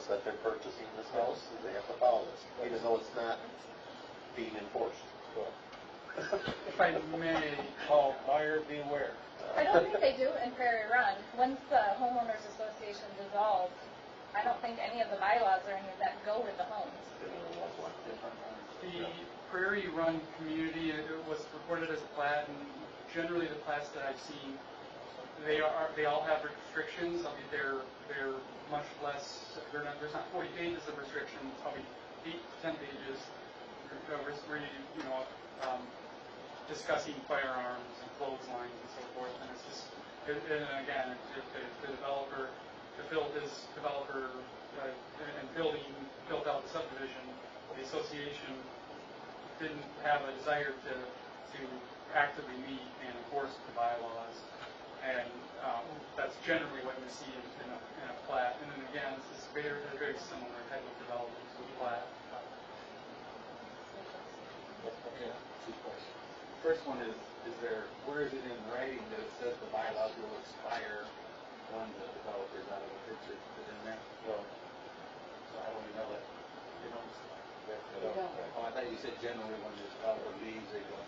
us that they're purchasing this house, they have to follow this, even though it's not being enforced. If I may, Paul, buyer beware. I don't think they do in Prairie Run. Once the homeowners association dissolved, I don't think any of the bylaws or any of that go with the homes. The Prairie Run community, it was reported as a plat, and generally the plats that I've seen, they all have restrictions. I mean, they're much less. There's not 40 pages of restrictions. Probably 8 to 10 pages. Discussing firearms and clotheslines and so forth. And it's just, and again, if the developer, and built out the subdivision, the association didn't have a desire to actively meet and enforce the bylaws, and that's generally what you see in a plat. And then again, this is very similar type of development to a plat. Yeah, two questions. First one is where is it in writing that it says the bylaws will expire when the developer's out of the picture? Is it in there? No. So how do we know that? They don't. Oh, I thought you said generally when the developer leaves, they go.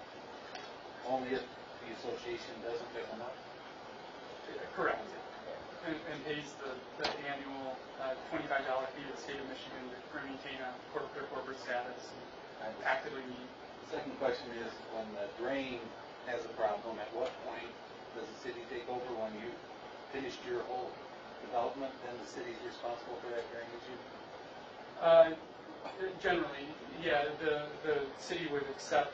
Only if the association doesn't pick them up? Correct. And pays the annual $25 fee to the state of Michigan to maintain their corporate status and actively meet. The second question is, when the drain has a problem, at what point does the city take over? When you finished your whole development, then the city's responsible for that drainage issue? Generally, yeah, the city would accept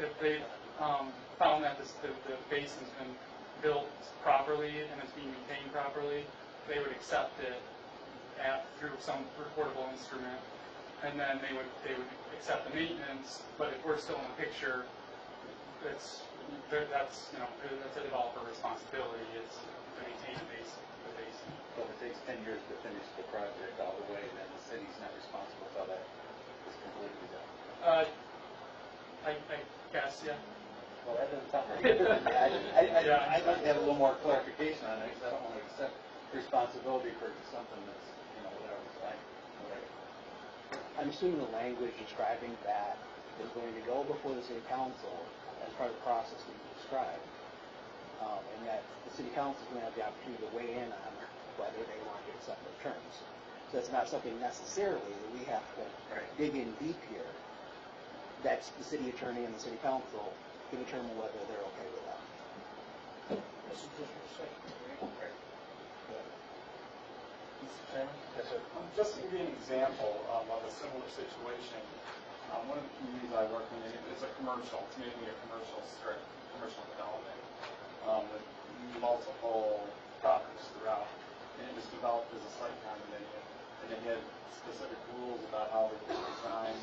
if they found that the basin's been built properly and it's being maintained properly, they would accept it through some reportable instrument, and then they would accept the maintenance. But if we're still in the picture, that's a developer responsibility. It's to maintain the basin. So if it takes 10 years to finish the project all the way, then the city's not responsible for that. It's completely done. I guess, yeah. Well, that doesn't sound very good to me. I'd like to have a little more clarification on it, because I don't want to accept responsibility for something that's, whatever. So whatever. I'm assuming the language describing that is going to go before the city council as part of the process that you described, and that the city council is going to have the opportunity to weigh in on whether they want to accept their terms. So it's not something necessarily that we have to dig in deep here. That's the city attorney and the city council to determine whether they're okay with that. Just to give you an example of a similar situation, one of the communities I work in is a commercial. It's mainly a commercial development with multiple properties throughout. And it was developed as a site condominium, and it had specific rules about how it was designed,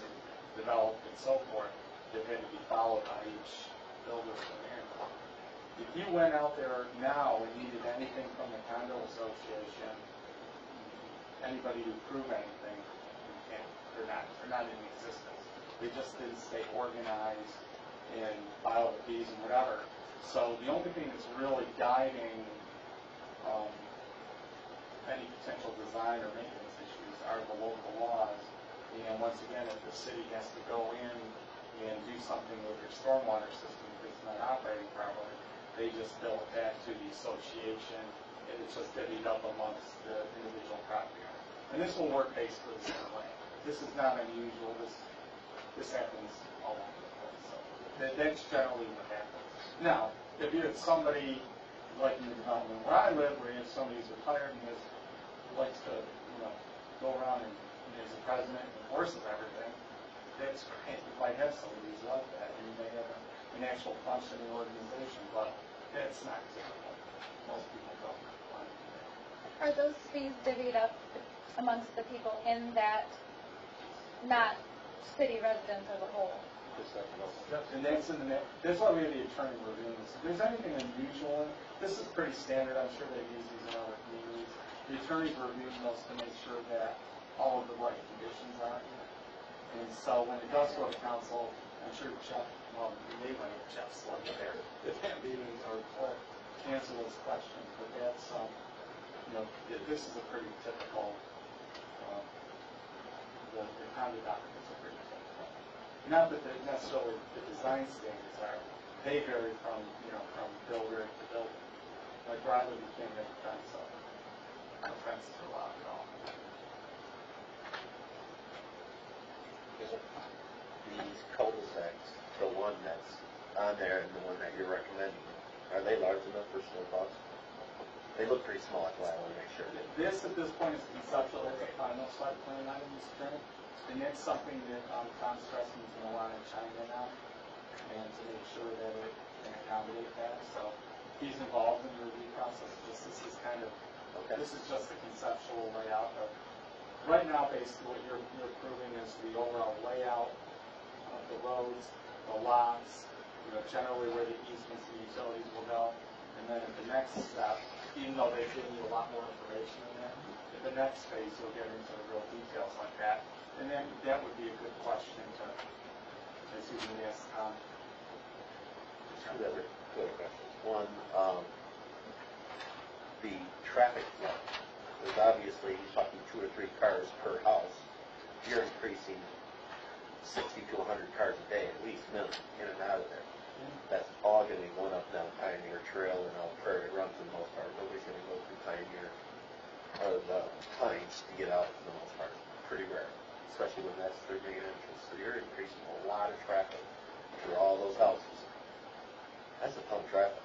developed, and so forth that had to be followed by each builder from there. If you went out there now and needed anything from the condo association, anybody to prove anything, you can't. They're not in existence. They just didn't stay organized and file the fees and whatever. So the only thing that's really guiding any potential design or maintenance issues are the local laws. And once again, if the city has to go in and do something with their stormwater system if it's not operating properly, they just bill it back to the association, and it's just divvied up amongst the individual property owners. And this will work basically the same way. This is not unusual. This happens all over the place. So that's generally what happens. Now, if you have somebody like in the development where I live, where you have somebody who's retired and likes to, go around and is the president and enforces everything, that's great. You might have somebody who's like that, and you may have an actual functioning organization, but that's not typical. Most people don't want to do that. Are those fees divvied up amongst the people in that, not city residents as a whole? And that's why we have the attorney reviewing this. If there's anything unusual, this is pretty standard. I'm sure they've used these in other communities. The attorney's reviewing those to make sure that all of the right conditions are here. And so when it does go to council, I'm sure Jeff, you may want to have Jeff slug there if that meetings or answer those questions. But that's, this is a pretty typical time the documents are written. Not that necessarily the design standards are, they vary from, from builder to builder. Like Rodley, you can't make a fence up. No fences are allowed at all. These cul-de-sacs, the one that's on there and the one that you're recommending, are they large enough for snowplows? They look pretty small, that's why I want to make sure. This, at this point, is conceptual. It's a final site plan item, Mr. Chairman. And it's something that Tom Stressman's going to want to chime in on and to make sure that it can accommodate that. So he's involved in the review process. This is kind of, this is just the conceptual layout of, right now, basically what you're approving is the overall layout of the roads, the lots, generally where the easements and utilities will go. And then at the next step, even though they've given you a lot more information in there, at the next phase you'll get into the real details like that. And then that would be a good question to ask Tom. Two other questions. One, the traffic flow. Because obviously he's talking 2 or 3 cars per house. You're increasing 60 to 100 cars a day at least, minimum, in and out of there. That's all going to be going up down Pioneer Trail and out Prairie Run for the most part. Nobody's going to go through Pioneer or the Pines to get out for the most part. Pretty rare, especially when that's their main entrance. So you're increasing a lot of traffic through all those houses. That's a ton of traffic.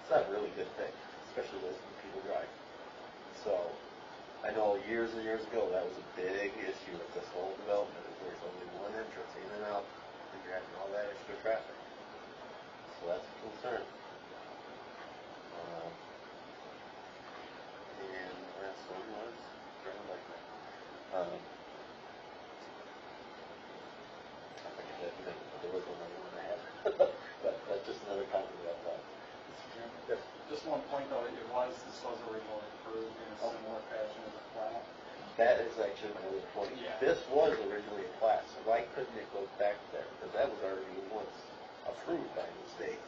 It's not a really good thing, especially when people drive. So I know years and years ago that was a big issue with this whole development. There's only one entrance in and out. You're having all that extra traffic. So that's a concern. And the last one was, driving like that. I forget that name, but there was one other one I had. But that's just another comment about that. Yes. Just one point though, this was originally approved in a similar fashion as a plat. That is actually my other point. Yeah. This was originally a class, so why couldn't it go back there? Because that was already once approved by the state.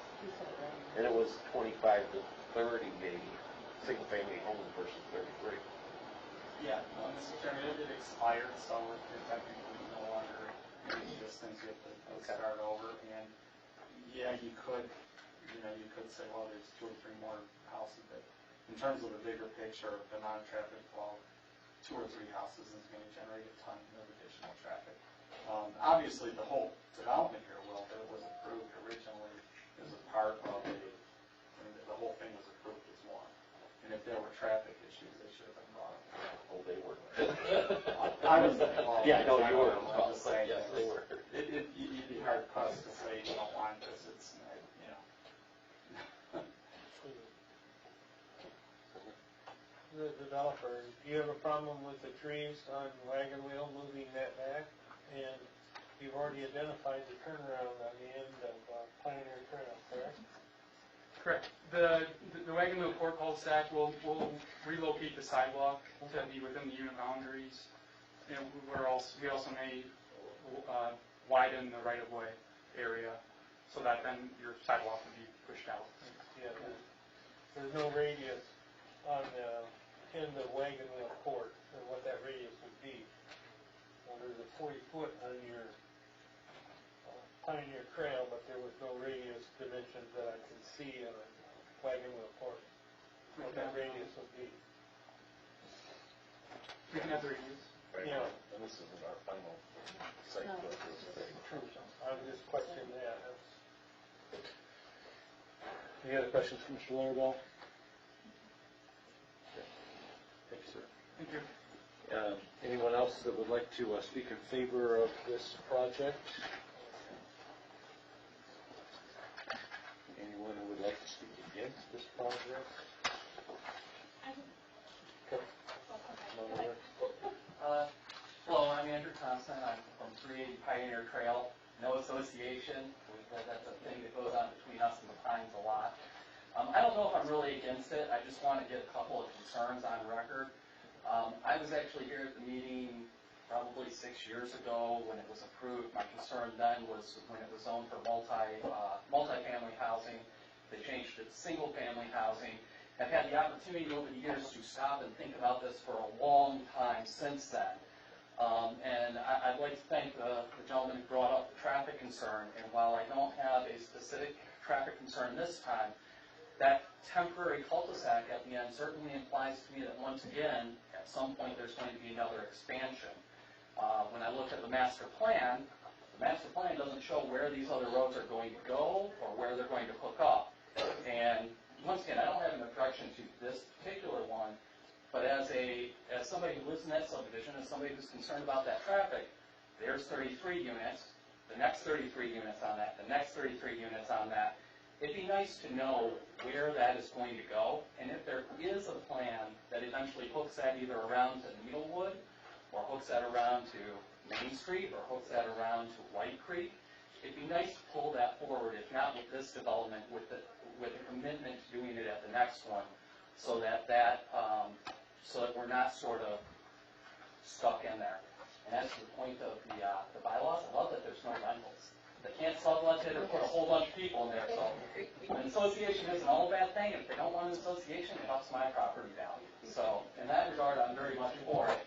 And it was 25 to 30 maybe, single-family homes versus 33. Yeah, Mr. Chairman, it expired, so it technically no longer in existence. You have to start over. And yeah, you could say, well, there's 2 or 3 more houses, but in terms of the bigger picture of the non-traffic flow, 2 or 3 houses is going to generate a ton of additional traffic. Obviously, the whole development here will, but it was approved originally as a part of the whole thing was approved as one. And if there were traffic issues, they should have been brought up. Oh, they were. I was involved. Yeah, I know you were. I'm just saying, yes, they were. You'd be hard pressed to say you don't want this. It's, The developer, do you have a problem with the trees on Wagon Wheel moving that back? And you've already identified the turnaround on the end of Pioneer Trail, correct? Correct. The Wagon Wheel Court cul-de-sac will relocate the sidewalk to be within the unit boundaries. And we also may widen the right-of-way area so that then your sidewalk would be pushed out. Yeah, there's no radius on the end of Wagon Wheel Court, and what that radius would be. Well, there's a 40-foot on your Pioneer Trail, but there was no radius dimensions that I can see on Wagon Wheel Court. What that radius would be. We can have the reviews. Yeah. And this isn't our final site. I would just question that. Any other questions for Mr. Larrabell? Thank you, sir. Thank you. Anyone else that would like to speak in favor of this project? Anyone who would like to speak against this project? Hello, I'm Andrew Thompson. I'm from 380 Pioneer Trail. No association. That's a thing that goes on between us and the Pines a lot. I don't know if I'm really against it. I just want to get a couple of concerns on record. I was actually here at the meeting probably 6 years ago when it was approved. My concern then was when it was zoned for multi-family housing. They changed it to single-family housing. I've had the opportunity over the years to stop and think about this for a long time since then. And I'd like to thank the gentleman who brought up the traffic concern. And while I don't have a specific traffic concern this time, that temporary cul-de-sac at the end certainly implies to me that once again, at some point, there's going to be another expansion. When I look at the master plan doesn't show where these other roads are going to go or where they're going to hook up. And once again, I don't have an objection to this particular one, but as somebody who lives in that subdivision, as somebody who's concerned about that traffic, there's 33 units, the next 33 units on that, the next 33 units on that. It'd be nice to know where that is going to go, and if there is a plan that eventually hooks that either around to Needlewood, or hooks that around to Main Street, or hooks that around to White Creek, it'd be nice to pull that forward, if not with this development, with a commitment to doing it at the next one, so that we're not sort of stuck in there. And as to the point of the bylaws, I love that there's no rentals. They can't sublet it or put a whole bunch of people in there, so an association isn't all a bad thing. If they don't want an association, it helps my property value. So in that regard, I'm very much for it.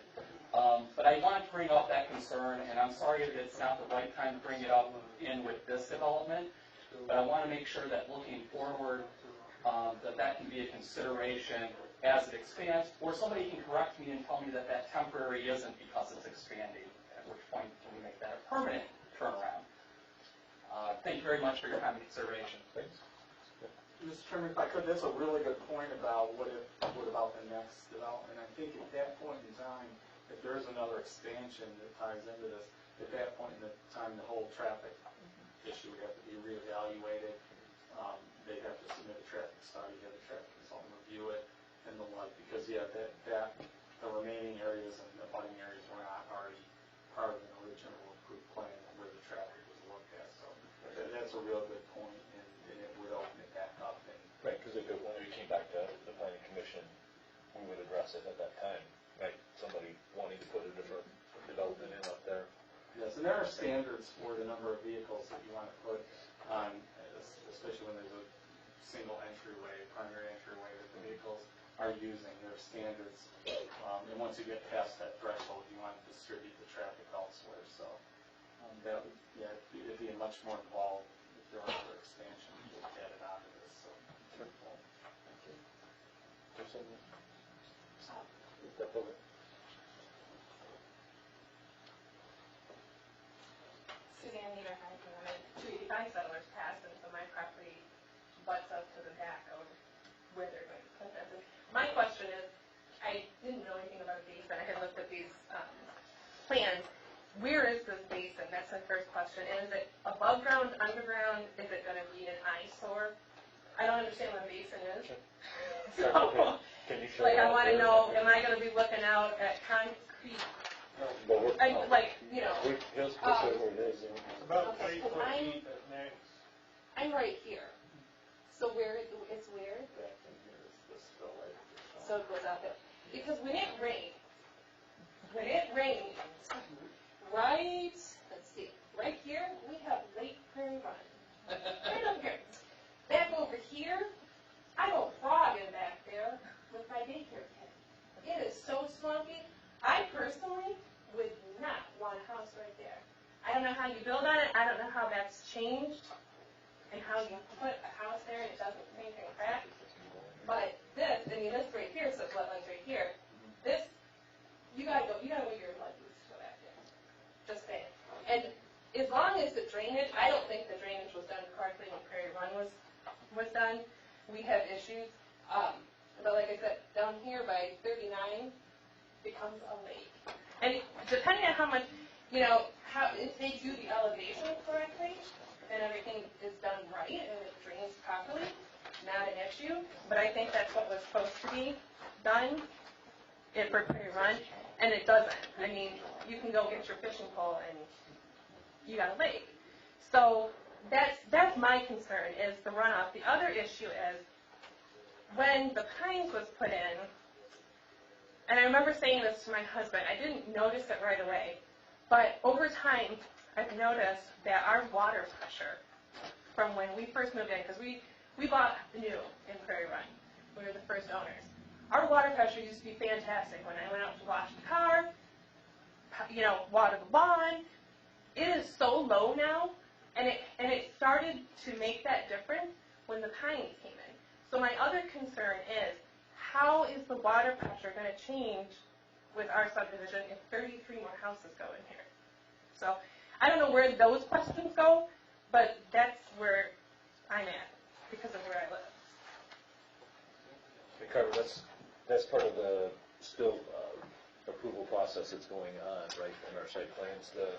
But I want to bring up that concern, and I'm sorry if it's not the right time to bring it up in with this development, but I want to make sure that looking forward, that can be a consideration as it expands, or somebody can correct me and tell me that temporary isn't because it's expanding, at which point can we make that a permanent turnaround. Thank you very much for your time and consideration. Thanks. Mr. Chairman, if I could, that's a really good point about what about the next development. I think at that point in time, if there is another expansion that ties into this, at that point in the time, the whole traffic issue would have to be reevaluated. They'd have to submit a traffic study, have the traffic consultant review it, and the like, because the remaining areas and the abutting areas were not already part of an original approved plan where the traffic was looked at. So that's a real good point, and it would open it back up. Right, because when we came back to the planning commission, we would address it at that time, right? Somebody wanting to put a different development in up there. Yes, and there are standards for the number of vehicles that you want to put on, especially when there's a single entryway, primary entryway that the vehicles are using. There are standards, and once you get past that threshold, you want to distribute the traffic elsewhere. So that would, it'd be much more involved if there were other expansion added onto this. So. Suzanne Niederheim, I'm in Treaty 5 settlers passed, and so my property butts up to the back of where they're going to put this. And my question is, I didn't know anything about a basin. I had looked at these plans. Where is this basin? That's my first question. And is it above ground, underground? Is it going to be an eyesore? I don't understand what a basin is. So, Can you show like, I want to know, am I going to be looking out at concrete? He'll specify where it is. It's about Okay, 3 foot I'm- deep at max. I'm right here. So where it's where? Back in here is the spill right. So it goes out there. Because when it rains, right, let's see, right here, we have Lake Prairie Run. Right up here. Back over here, I go frogging back there with my daycare kid. It is so swampy. I personally would not want a house right there. I don't know how you build on it. I don't know how that's changed and how you put a house there and it doesn't make any crack. But this right here, so wetlands right here, this, you gotta go your blood needs to go back there. Just saying. And as long as the drainage, I don't think the drainage was done correctly when Prairie Run was done. We have issues. But like I said, down here by 39 becomes a lake. And depending on how much, if they do the elevation correctly, and everything is done right, and it drains properly, not an issue. But I think that's what was supposed to be done for Prairie Run, and it doesn't. I mean, you can go get your fishing pole and you got a lake. So that's my concern, is the runoff. The other issue is when the Pines was put in, and I remember saying this to my husband, I didn't notice it right away, but over time, I've noticed that our water pressure from when we first moved in, because we bought new in Prairie Run. We were the first owners. Our water pressure used to be fantastic. When I went out to wash the car, water the lawn. It is so low now, and it started to make that difference when the pines came in. So my other concern is, how is the water pressure going to change with our subdivision if 33 more houses go in here? So I don't know where those questions go, but that's where I'm at because of where I live. Okay, Carver, that's part of the still approval process that's going on, right, in our site plans, the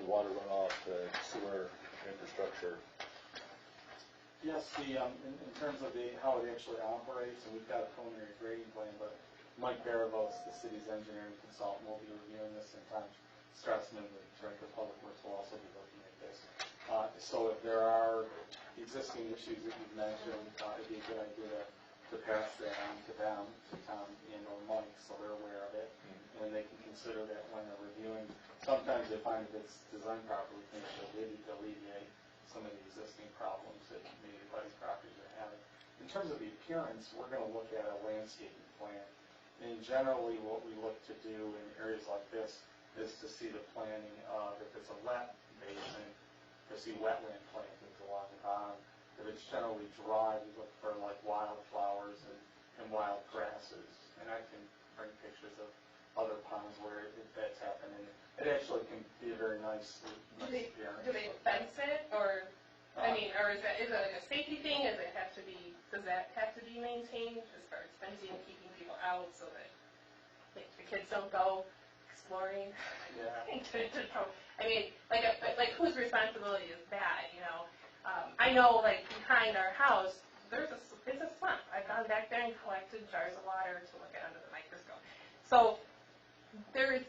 water runoff, the sewer infrastructure. Yes, in terms of how it actually operates, and we've got a preliminary grading plan, but Mike Barabos, the city's engineering consultant, will be reviewing this, and Tom Strassman, the director of public works, will also be looking at this. So if there are existing issues that you've mentioned, it'd be a good idea to pass that on to them, to Tom and or Mike, so they're aware of it, and they can consider that when they're reviewing. Sometimes they find if it's designed properly, things will alleviate some of the existing problems that maybe anybody's properties are having. In terms of the appearance, we're going to look at a landscaping plan. And generally what we look to do in areas like this is to see the planning of, if it's a wet basin, to see wetland plantings along the bottom. If it's generally dry, we look for like wildflowers and wild grasses. And I can bring pictures of other ponds where that's happening. It actually can be a very nice appearance. Do they fence it, or or is it like a safety thing? Does that have to be maintained as far as fencing and keeping people out so that the kids don't go exploring? Yeah. Like whose responsibility is that? I know like behind our house it's a swamp. I've gone back there and collected jars of water to look at under the microscope. So there's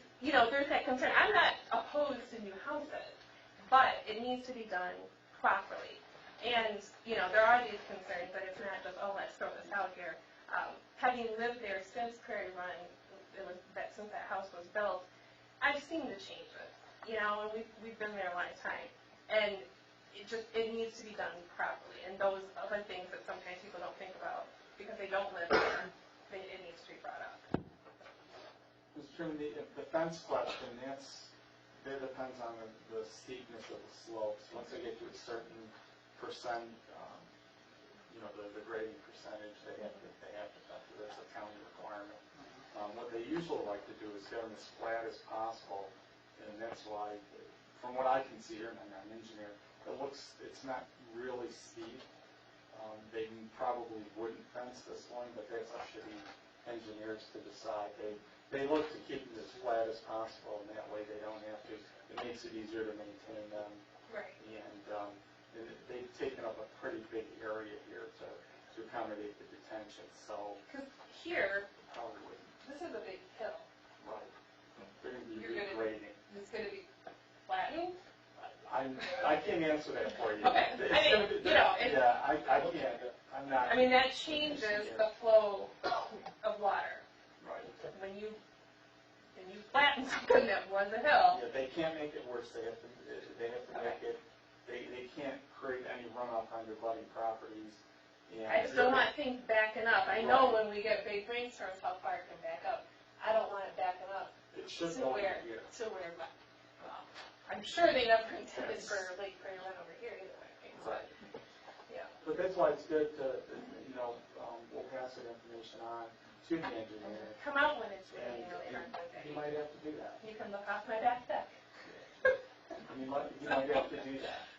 that concern. I'm not opposed to new houses, but it needs to be done properly. And, there are these concerns that it's not just, let's throw this out here. Having lived there since Prairie Run, since that house was built, I've seen the changes, and we've been there a long time. And it needs to be done properly. And those other things that sometimes people don't think about because they don't live there, it needs to be brought up. Mr. Chairman, the fence question, that depends on the steepness of the slopes. Once they get to a certain percent, the grading percentage, they have to fence it. That's a county requirement. What they usually like to do is get them as flat as possible, and that's why, from what I can see here, and I'm not an engineer, it's not really steep. They probably wouldn't fence this one, but that's up to the engineers to decide. They look to keep it as flat as possible, and that way they don't have to. It makes it easier to maintain them. Right. And they've taken up a pretty big area here to accommodate the detention. So because here, probably wouldn't. This is a big hill. Right. They're going to be regrading. It's going to be flattened. I can't answer that for you. Okay. I can't. I'm not. That changes the flow of water. Right. When you flatten something that was a hill. Yeah, they can't make it worse. They have to make it. They can't create any runoff on their budding properties. I just don't want things backing up. I know when we get big rainstorms how far it can back up. I don't want it backing up. It should to go where, here. well, I'm sure they never intended for Lake Prairie Run over here either. Right. Yeah. But that's why it's good to, we'll pass that information on to the engineer. Come out when it's raining really hard one day. You might have to do that. You can look off my back deck. You might have to do that.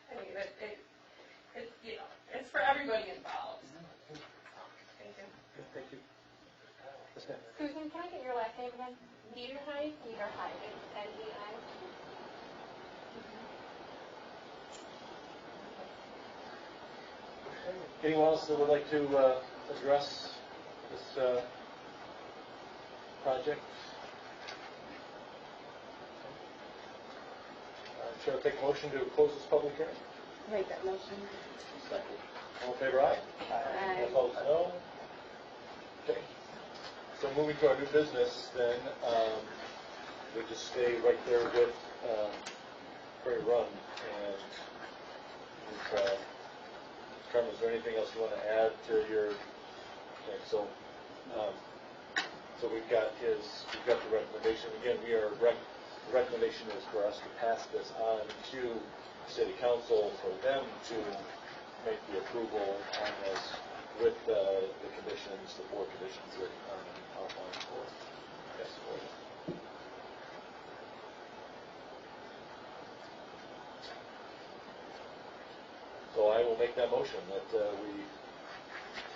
It's for everybody involved. Thank you. Thank you. Susan, can I get your last name again? Niederheim? Niederheim. It's N-E-I. Anyone else that would like to address this project? Chair will take a motion to close this public hearing. Make that motion. Second. All in favor, aye? Aye. All opposed, no? Okay. So moving to our new business, then, we just stay right there with Prairie Run. And Carmen, is there anything else you want to add to your? Okay, so we've got the recommendation. We again, recommendation is for us to pass this on to city council for them to make the approval on this with the conditions, the 4 conditions that outlined for. Yes, for you. So I will make that motion that we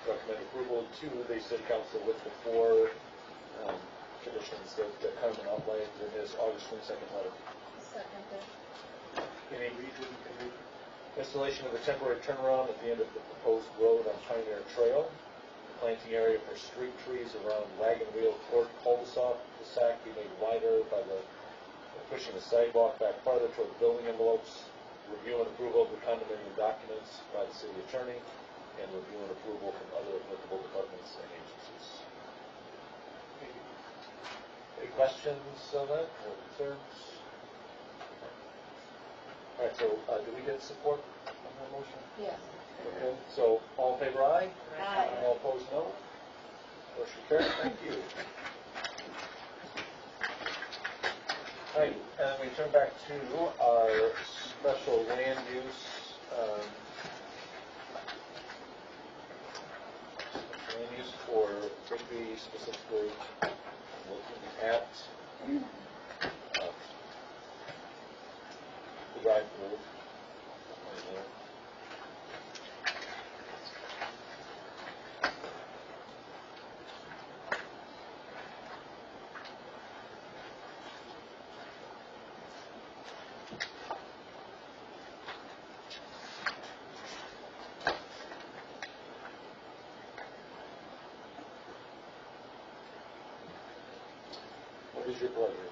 recommend approval to the city council with the 4 conditions that Carmen outlined in his August 22nd letter. Second. Any reason? Installation of a temporary turnaround at the end of the proposed road on Pioneer Trail. Planting area for street trees around Wagon Wheel Court cul-de-sac be made wider by pushing the sidewalk back farther toward the building envelopes. Review and approval of the condominium documents by the city attorney, and review and approval from other applicable departments and agencies. Any questions on that, or concerns? All right, so do we get support on that motion? Yes. Okay, so all in favor, aye? Aye. All opposed, no? Motion carried, thank you. All right, and we turn back to our special land use, for Rigby specifically, looking at the drive-through. What is your pleasure?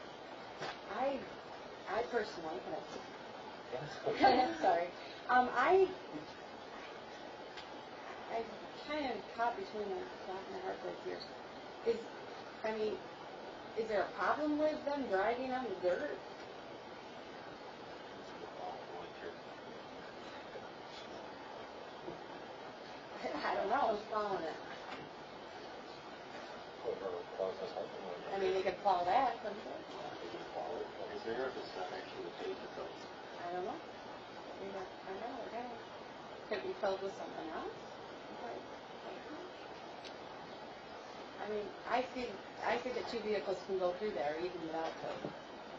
I personally, Yes. sorry, I kind of caught between a rock and a hard place here. Is there a problem with them driving on the dirt? I don't know, who's plowing it? I mean, they could plow that, couldn't they? Is there, if it's not actually the pavement though? I don't know. We don't find out, okay. Could be filled with something else? Okay. I mean, I think that 2 vehicles can go through there even without the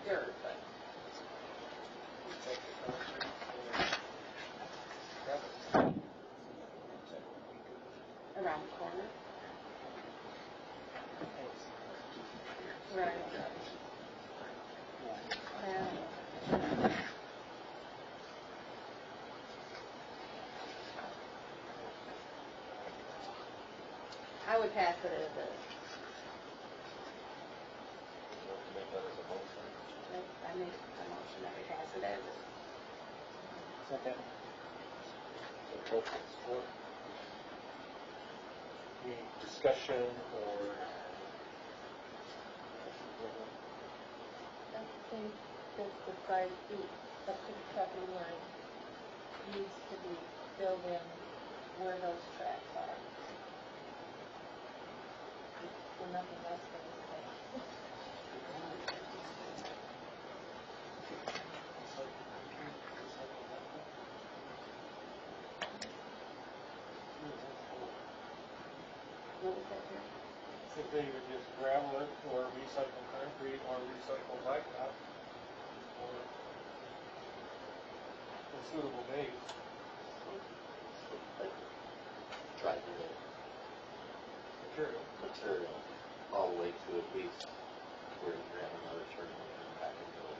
dirt, but. Around the corner. Right. I would pass it as a. I make a motion that we pass it as a. Second. Any discussion or? I think that the 5 feet up to the property line needs to be filled in where those tracks are. For nothing less than the same. What was that here? If they would just gravel it, or recycle concrete, or recycle blacktop, or a suitable base. Driving material all the way to at least where you have another turn and back into it.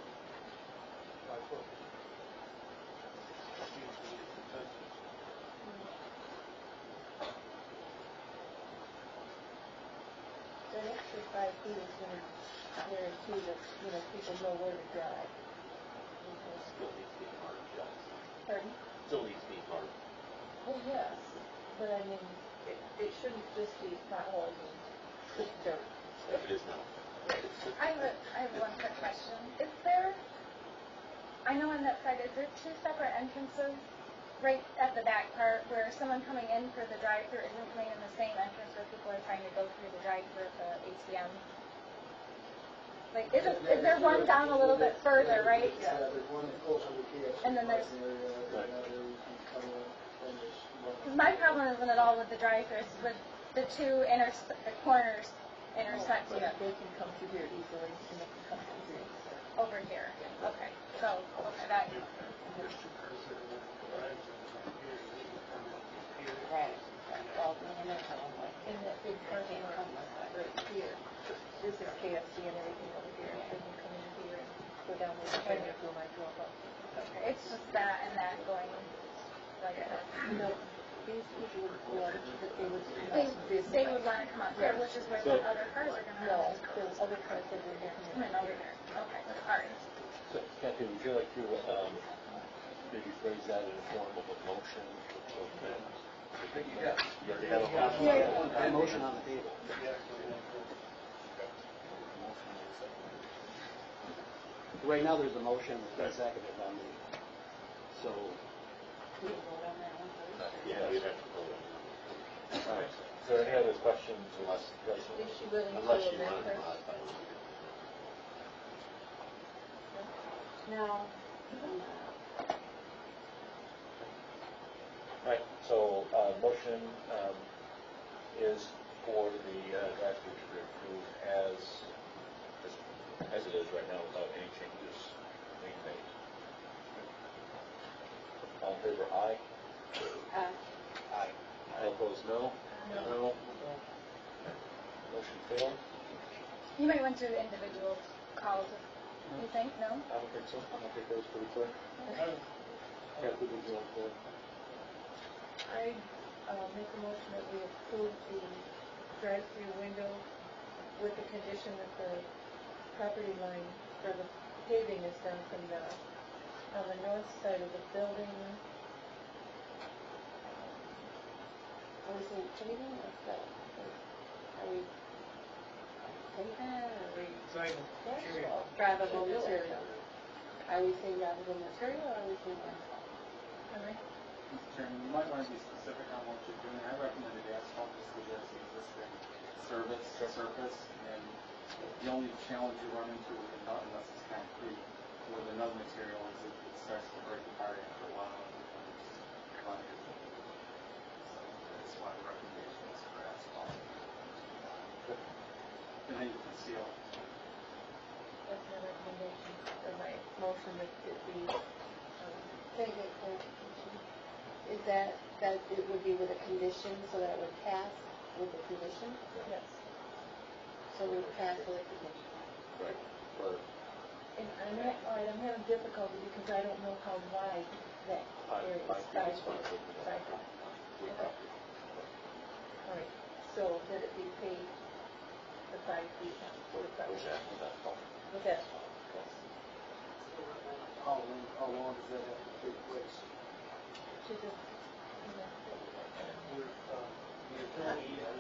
5 foot. That extra 5 feet is going to guarantee that, people know where to drive. Still needs to be marked, yes. Pardon? Still needs to be marked. Well, yes, but I mean, it shouldn't just be potholes and just dirt. If it is now. I have one quick question. Is there, I know on that side, is there 2 separate entrances right at the back part where someone coming in for the drive-thru isn't coming in the same entrance where people are trying to go through the drive-thru at the ATM? Like, is there one down a little bit further, right? Yeah, there's one closer to KFC. And then there's- area, another you can come up from this one. Because my problem isn't at all with the drive-throughs, with the two the corners intersecting Yeah, they can come through here easily, and they can come through here. over here. Okay, so, okay, that, There's two cars that are in the garage and here, they can come up here. Right. Well, and then, in that big parking lot right here, this is KFC and everything over here, they can come in here and go down this way and go my drop up. okay, it's just that and that going like that. No, these people would go out, that they would. They would want to come up here, which is where the other cars are going to No, come. there's other cars that are Come in over there. Okay, all right. So, Kathy, would you like to, maybe phrase that in the form of a motion? You already have a motion? Yeah, motion on the table. Right now, there's a motion that's been seconded on the, so, We can vote on that one first. Yeah, we'd have to vote on it. All right, is there any other questions or suggestions? Is she willing to Unless you amend want to her? modify it. Now, Right, so, motion, is for the, drive-through to be approved as it is right now without any changes being made. All in favor, aye? Aye. All opposed, no? No. Motion failed? You might want to do individual calls, you think, no? I don't think so. I don't think that was pretty clear. Kathy, would you like to? I make a motion that we approve the drive-through window with the condition that the property line for the paving is done from the, on the north side of the building. Are we saying paving or that? Are we paving or are we? Material. Drivable material. Are we saying drivable material or are we saying asphalt? Mr. Chairman, you might want to be specific on what you're doing. I recommended asphalt just because that's the existing surface, and the only challenge you run into with it, unless it's concrete, with another material is it starts to break apart after a while. So that's why the recommendation is for asphalt. And then you can seal. That's my recommendation, or my motion that it be, can I get clarification? Is that it would be with a condition, so that it would pass with a condition? Yes. So it would pass with a condition. Right. And I'm having difficulty because I don't know how wide that area is. 5 feet. 5 feet. Okay. All right, so that it be paved the 5 feet, 45 With that, with that. how long does that have to take place? To the, The attorney and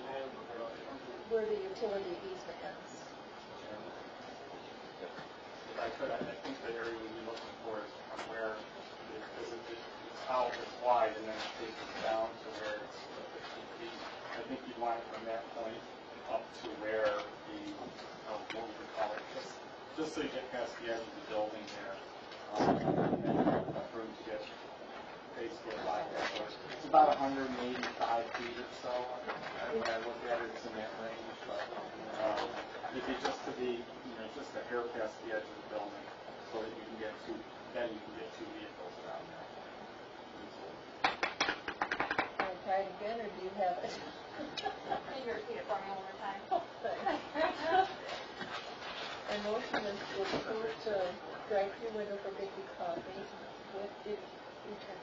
where the utility easement ends. If I could, I think the area we'd be looking for is from where, because it's out, it's wide, and then it takes down to where it's 15 feet. I think you'd want it from that point up to where the, what would we call it, just so you get past the edge of the building there. And then enough room to get basically like that. So it's about 185 feet or so. When I look at it, it's in that range, but it'd be just to be, just a hair past the edge of the building, so that you can get two vehicles around there. Can I try it again, or do you have it? Can you repeat it for me one more time? My motion is to approve the drive-through window for Bicky Coffee with the return,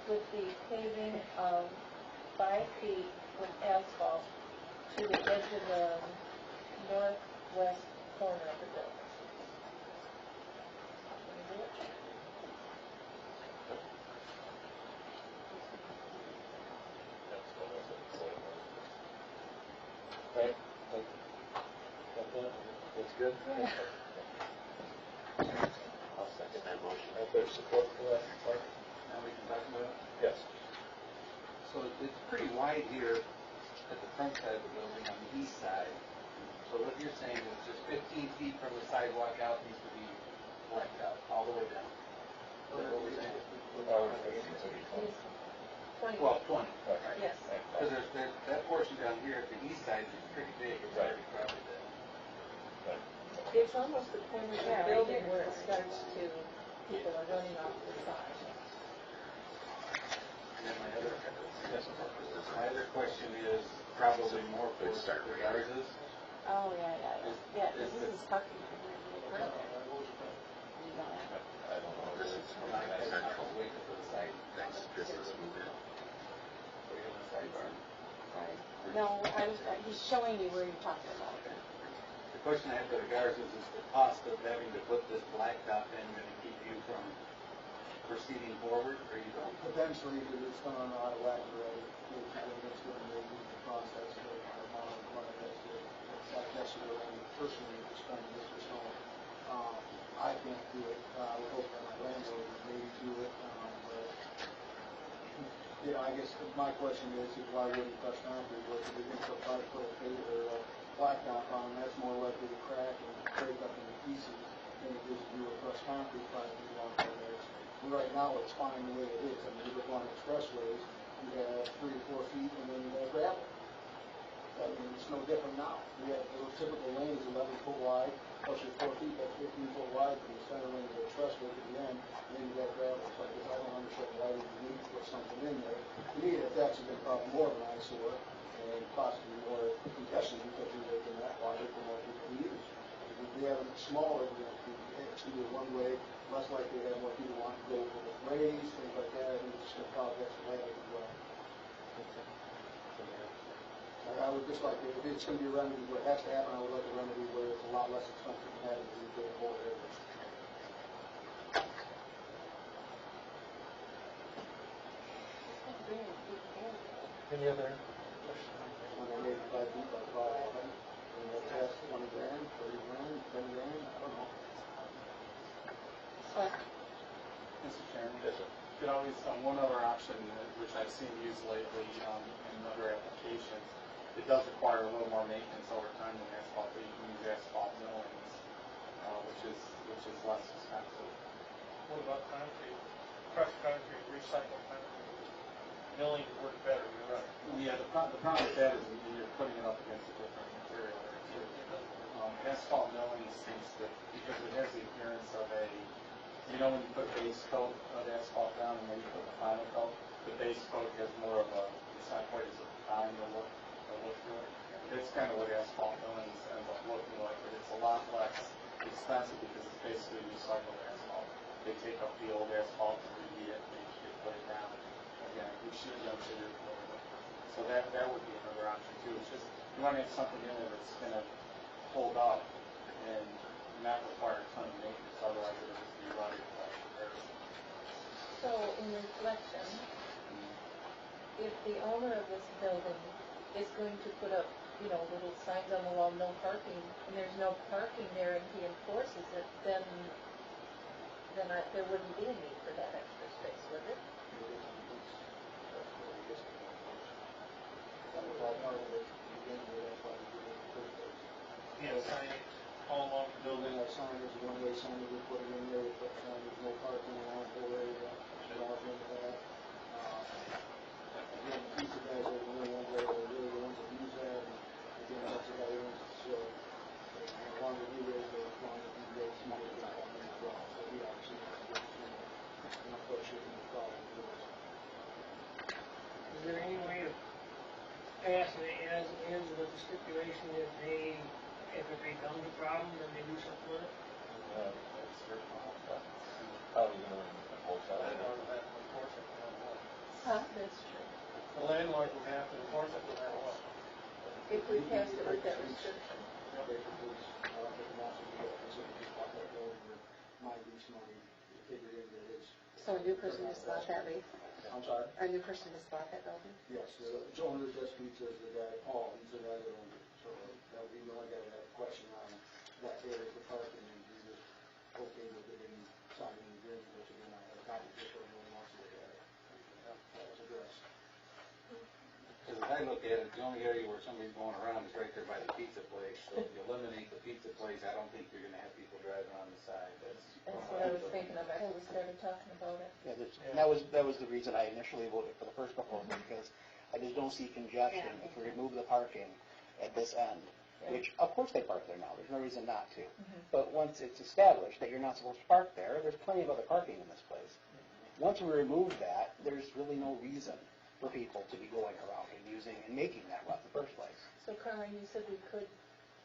with the paving of 5 feet with asphalt to the edge of the northwest corner of the building. Can you do it? Right, got that? That's good? I'll second that motion. Is there support for that, Mark? Now we can talk about it. Yes. So it's pretty wide here at the front side of the building on the east side. you're saying is just 15 feet from the sidewalk out needs to be blacked out, all the way down. Is that what we're saying? Well, 20. Yes. Because that portion down here at the east side is pretty big, it's already probably dead. It's almost the corner of the building where it starts to, people are running off the side. And then my other question is probably more for the garages. Oh, yeah. Yeah, this is parking. I don't know. This is waiting for the site. Next business move in. No, he's showing you where you're talking about. The question I have for the garages is the cost of having to put this blacktop in going to keep you from proceeding forward, or you don't? Eventually, because it's going on out of whack already, it's going to move the process of like yesterday, and personally, explained this to someone. I can't do it. I would hope that my landlord would maybe do it, but I guess my question is why wouldn't touch concrete? What if you think they'll try to put a paper or a blacktop on, that's more likely to crack and break up into pieces than it is to do a crushed concrete pipe in long term areas. Right now, it's fine the way it is. I mean, you look on expressways, you have 3 or 4 feet, and then you have gravel. I mean, it's no different now. We have the typical lane is 11 foot wide, plus your 4 feet, that's 15 foot wide from the center lane to the expressway to the end, and then you got gravel. So I guess I don't understand why you need to put something in there. To me, it's actually been probably more of an eyesore and possibly more congestion because you're making that wider for more people to use. If we have it smaller, it's either one way, less likely to have more people want to go over the ways, things like that, and it's just going to cause extra headache as well. I would just like, if it's going to be a remedy where it has to happen, I would like a remedy where it's a lot less expensive than having to rebuild the whole area. Any other? When I made 5 feet, I thought, and the test, 20 grand, 30 grand, 10 grand, I don't know. Mr. Chairman? Yes, sir. You know, one other option, which I've seen used lately in other applications, it does require a little more maintenance over time than asphalt, but you can use asphalt millings, which is less expensive. What about concrete? Crushed concrete, recycled concrete. Milling would work better, you're right. Yeah, the problem with that is you're putting it up against a different material there too. Asphalt milling seems to, because it has the appearance of a, you know, when you put base coat of asphalt down and then you put the final coat, the base coat has more of a, it's not quite as refined a look to it. That's kind of what asphalt millings ends up looking like, but it's a lot less expensive because it's basically recycled asphalt. They take up the old asphalt and reheat it and they put it down. Again, I'm sure you're familiar with it. So that would be another option too. It's just, you want to have something in there that's going to hold up and not require a ton of maintenance, otherwise it'll just be running without comparison. So, in reflection, if the owner of this building is going to put up, little signs on the wall, no parking, and there's no parking there and he enforces it, then there wouldn't be a need for that extra space, would it? That was all part of it. That's why we did it in the first place. Yeah, signage all along the building. Building our signage, one-way signage, we put it in there, we put signage, no parking around the whole area, all into that. Again, the pizza guys are the only ones that are really the ones that use that, and again, that's the guy who owns the facility. The longer he is, the longer he gets, the more he's got on him as well. So he obviously has to get the thing, and I'm quite sure he's probably doing it. Is there any way of passing it as is with the stipulation that they, if it becomes a problem, then they do something with it? That's their problem. How are you going to enforce that? That's true. The landlord would have to enforce it no matter what. If we passed it with that restriction. So a new person just bought that, right? I'm sorry? A new person just bought that building? Yes, the owner of this pizza is the guy, Paul, he's the guy that owns it. So that would be the only guy that had a question on that area for parking, and he was okay with it and signing the agreement, which again, I have a copy of it for anyone who wants to look at it. That was addressed. Because as I look at it, the only area where somebody's going around is right there by the pizza place. So if you eliminate And that was the reason I initially voted for the first proposal, because I just don't see congestion if we remove the parking at this end, which, of course they park there now, there's no reason not to. But once it's established that you're not supposed to park there, there's plenty of other parking in this place. Once we remove that, there's really no reason for people to be going around and using and making that route in the first place. So Carmen, you said we could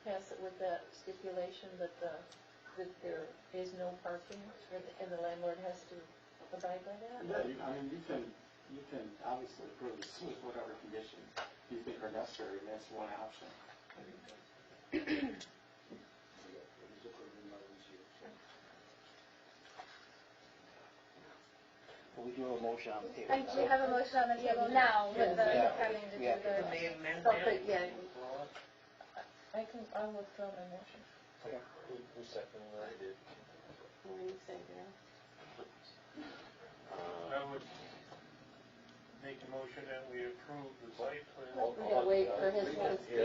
pass it with that stipulation that that there is no parking and the landlord has to abide by that? Yeah, I mean, you can obviously approve this with whatever conditions you think are necessary, and that's one option. But we do have a motion on the table. And we have a motion on the table now with the having to do Yeah. the. Okay, yeah. I'll withdraw my motion. Who seconded that? I did. What do you say, Darryl? I would make a motion that we approve the site plan. We gotta wait for his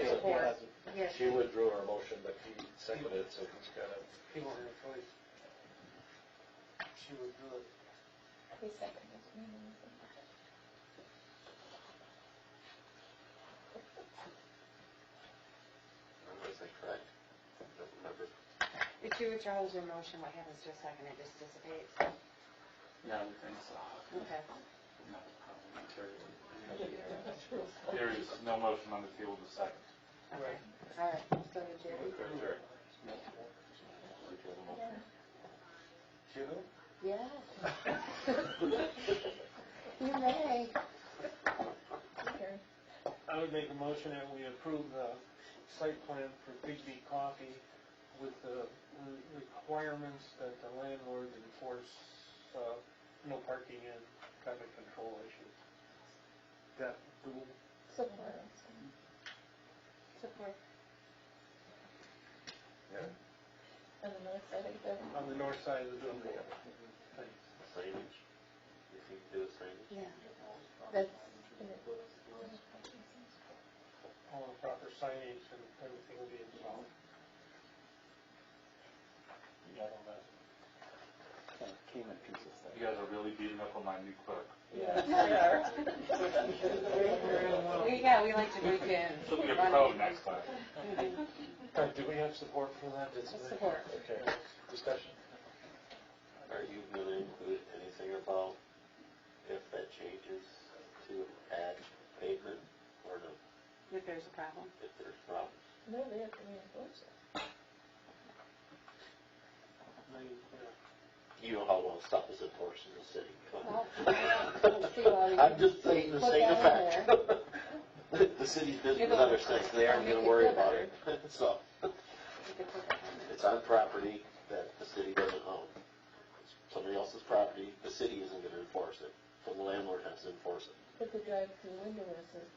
support. Yes. She withdrew her motion, but he seconded it, so he's got to. He won't have a choice. She would do it. He seconded. Was I correct? Don't remember. If you withdraw your motion, what happens to a second? It just dissipates? Yeah, I would think so. Okay. No, materially. There is no motion on the table to second. Right. All right, so did Jerry? Yeah. You may. Okay. I would make a motion that we approve the site plan for Big B Coffee with the requirements that the landlord enforce no parking and traffic control issues. That doable? Support. Support. On the north side of the building? On the north side of the building. Signage? You think do a signage? Yeah. That's, All the proper signage and everything will be installed. Yeah, all that. Kind of came in pieces there. You guys are really beating up on my new clerk. Yeah, we like to break in. She'll be a pro next time. Do we have support for that? Support. Okay. Discussion? Are you going to include anything about if that changes to add pavement or no, If there's a problem. if there's problems? No, they have to reinforce it. You know how well stuff is enforced in the city. Well, we'll see how we I'm just saying the put same that in effect. The city's busy with other things, they aren't gonna worry about it. So, it's on property that the city doesn't own. It's somebody else's property, the city isn't gonna enforce it, so the landlord has to enforce it. Put the drive-through window isn't.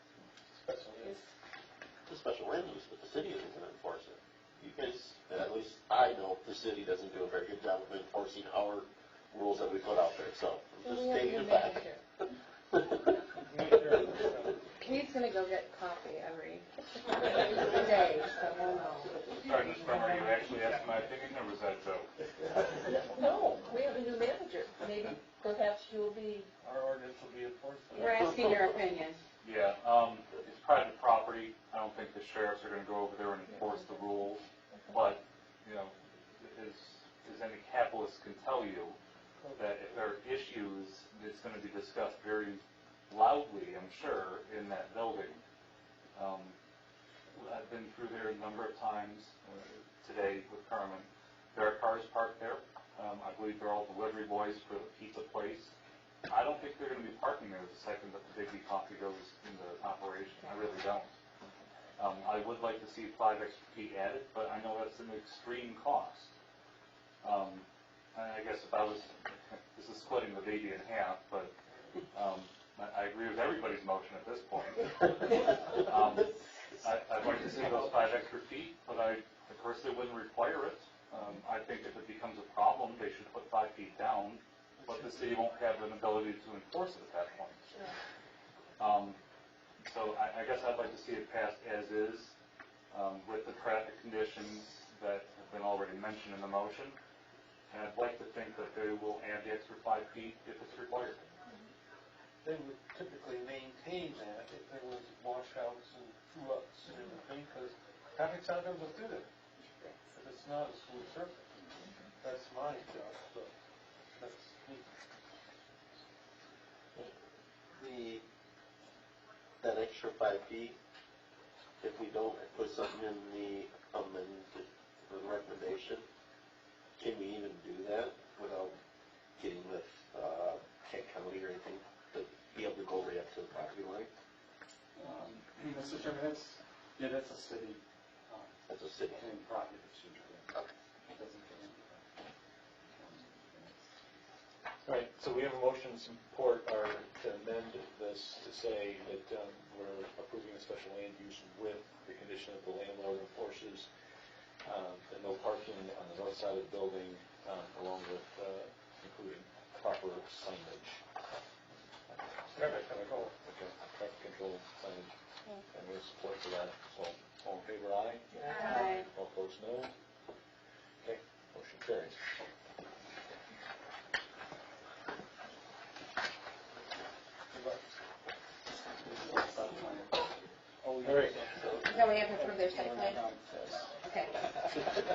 It's a special land use, but the city isn't gonna enforce it. You guys, at least I know the city doesn't do a very good job of enforcing our rules that we put out there, so I'm just stating the fact. He's gonna go get coffee every day, so we'll know. Sorry, Mr. Farmer, are you actually asking my opinion, or was that a joke? No, we have a new manager. Maybe, perhaps you'll be. Our ordinance will be enforced. We're asking your opinion. Yeah, it's private property. I don't think the sheriffs are gonna go over there and enforce the rules. But, you know, as any capitalist can tell you, that if there are issues, it's gonna be discussed very loudly, I'm sure, in that building. I've been through there a number of times today with Carmen. There are cars parked there. I believe they're all delivery boys for the pizza place. I don't think they're going to be parking there the second that the Big B Coffee goes into operation. I really don't. I would like to see 5 extra feet added, but I know that's an extreme cost. I guess if I was, this is splitting the baby in half, but I agree with everybody's motion at this point. I'd like to see those 5 extra feet, but I personally wouldn't require it. I think if it becomes a problem, they should put 5 feet down, but the city won't have an ability to enforce it at that point. So I guess I'd like to see it passed as is, with the traffic conditions that have been already mentioned in the motion. And I'd like to think that they will add the extra 5 feet if it's required. They would typically maintain that if there was washouts and ruts and everything, because traffic's not gonna go through there. If it's not a smooth surface. That's my job, so that's me. That extra 5 feet, if we don't put something in the the recommendation, can we even do that without getting with Kent County or anything to be able to go right up to the property line? Mr. Chairman, that's a city, That's a city. and property procedure. It doesn't get into that. All right, so we have a motion to support or to amend this to say that we're approving a special land use with the condition that the landlord enforces the no parking on the north side of the building, along with including proper signage. Traffic control. Okay, traffic control signage, and we're support for that. So, all in favor, aye? Aye. All opposed, no? Okay, motion carries. All right. No, we have to approve their site plan? Okay.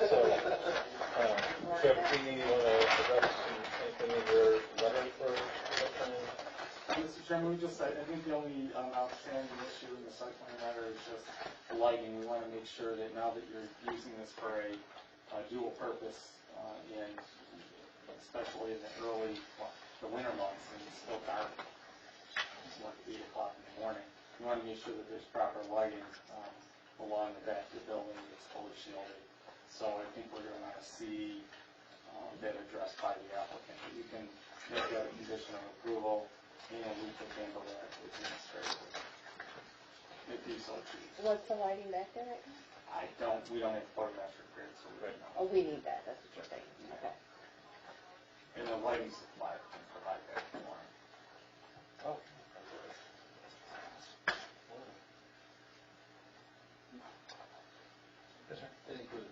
So, Jeff, do you want to address anything in your letter for site plan? Mr. Chairman, I think the only outstanding issue in the site plan matter is just the lighting. We want to make sure that now that you're using this for a dual purpose, and especially in the winter months, and it's still dark, it's like 8 o'clock in the morning, we want to make sure that there's proper lighting along the back of the building that's fully shielded. So I think we're going to want to see that addressed by the applicant. You can make that a condition of approval, and we can handle that administratively, if you so choose. What's the lighting back there right now? We don't have photometric grids, so we don't know. Oh, we need that, that's what you're saying, okay. And the lighting supply can provide that for them. Oh. Yes, sir. I think with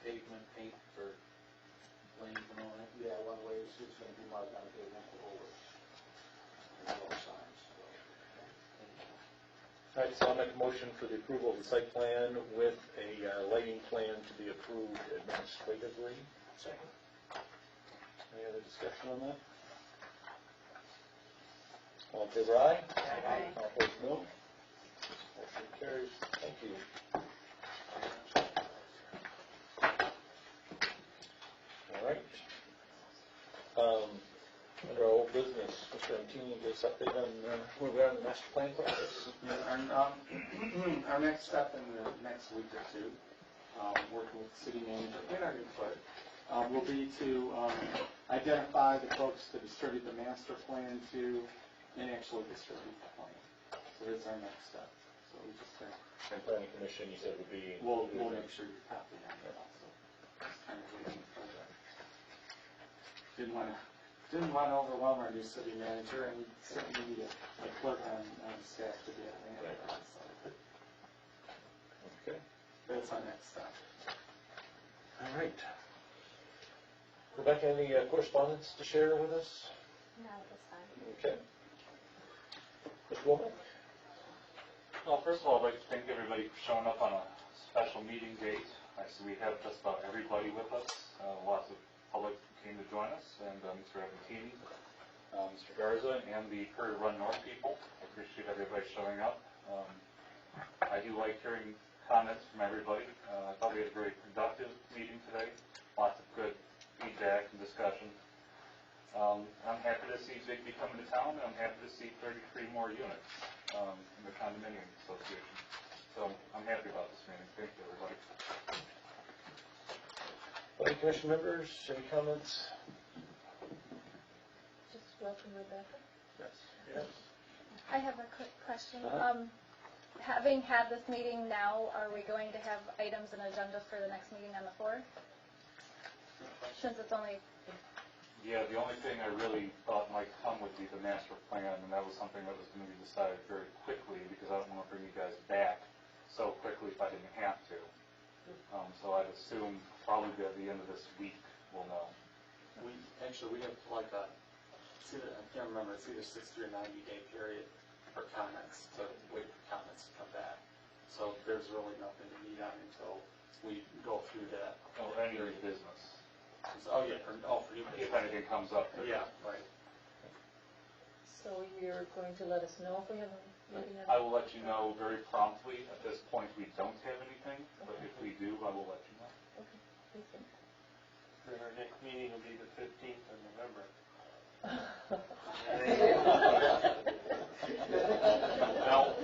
pavement paint for lanes and all that, yeah, one way it's just gonna be marked on the pavement over. Signs, so. All right, so I'll make a motion for the approval of the site plan with a lighting plan to be approved administratively. Second. Any other discussion on that? All in favor, aye? Aye. All opposed, no? Motion carries. Thank you. All right. Under our old business, Mr. Antini, give us an update on where we are in the master plan process. Yeah, our next step in the next week or two, working with the city manager and our new clerk, will be to identify the folks to distribute the master plan to and actually distribute the plan. So that's our next step. So we just And planning commission, you said would be. we'll make sure you're copied on that also. Just kind of waiting for that. Didn't want to overwhelm our new city manager, and we certainly need a clerk on staff to be able to handle that. So Okay. that's our next step. All right. Rebecca, any correspondence to share with us? No, that's fine. Okay. Mr. Womack? Well, first of all, I'd like to thank everybody for showing up on a special meeting date. I see we have just about everybody with us. Lots of public came to join us, and Mr. Aventini, Mr. Garza, and the Prairie Run North people. I appreciate everybody showing up. I do like hearing comments from everybody. I thought we had a very productive meeting today. Lots of good feedback and discussion. I'm happy to see Bigby coming to town, and I'm happy to see 33 more units in the condominium association. So I'm happy about this meeting. Thank you, everybody. Planning commission members, any comments? Just welcome, Rebecca. Yes. Yes. I have a quick question. Uh-huh. Having had this meeting now, are we going to have items and agendas for the next meeting on the 4th? Since it's only... Yeah, the only thing I really thought might come would be the master plan, and that was something that was going to be decided very quickly, because I don't want to bring you guys back so quickly if I didn't have to. So I'd assume probably by the end of this week we'll know. We have like a, I can't remember, it's either 60 or 90 day period for comments, to wait for comments to come back. So there's really nothing to meet on until we go through that. Oh, any business. Oh, yeah, for you. If anything comes up. Yeah, right. So you're going to let us know if we have a meeting? I will let you know very promptly. At this point, we don't have anything, but if we do, I will let you know. Okay, thank you. Then our next meeting will be the 15th of November. Now,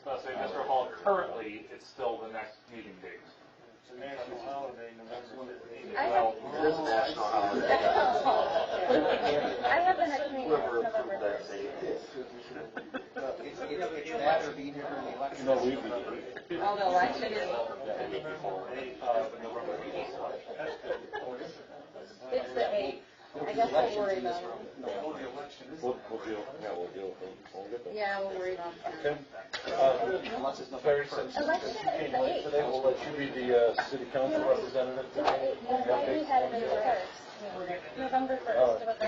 I'll say, Mr. Hall, currently, it's still the next meeting date. It's a national holiday, November 15th. I have, It is a national holiday. I have the next meeting is Whoever approved November that 1st. date. It's that or being here during the election. No, we Oh, the election is, it's the 8th. I guess we'll worry about it. We'll deal with it. Yeah, we'll worry about that. Okay. Unless it's Terry, November 1st. since Election you is came the late 8th. today, we'll let you be the city council representative today. We had it as the 1st. November 1st, about the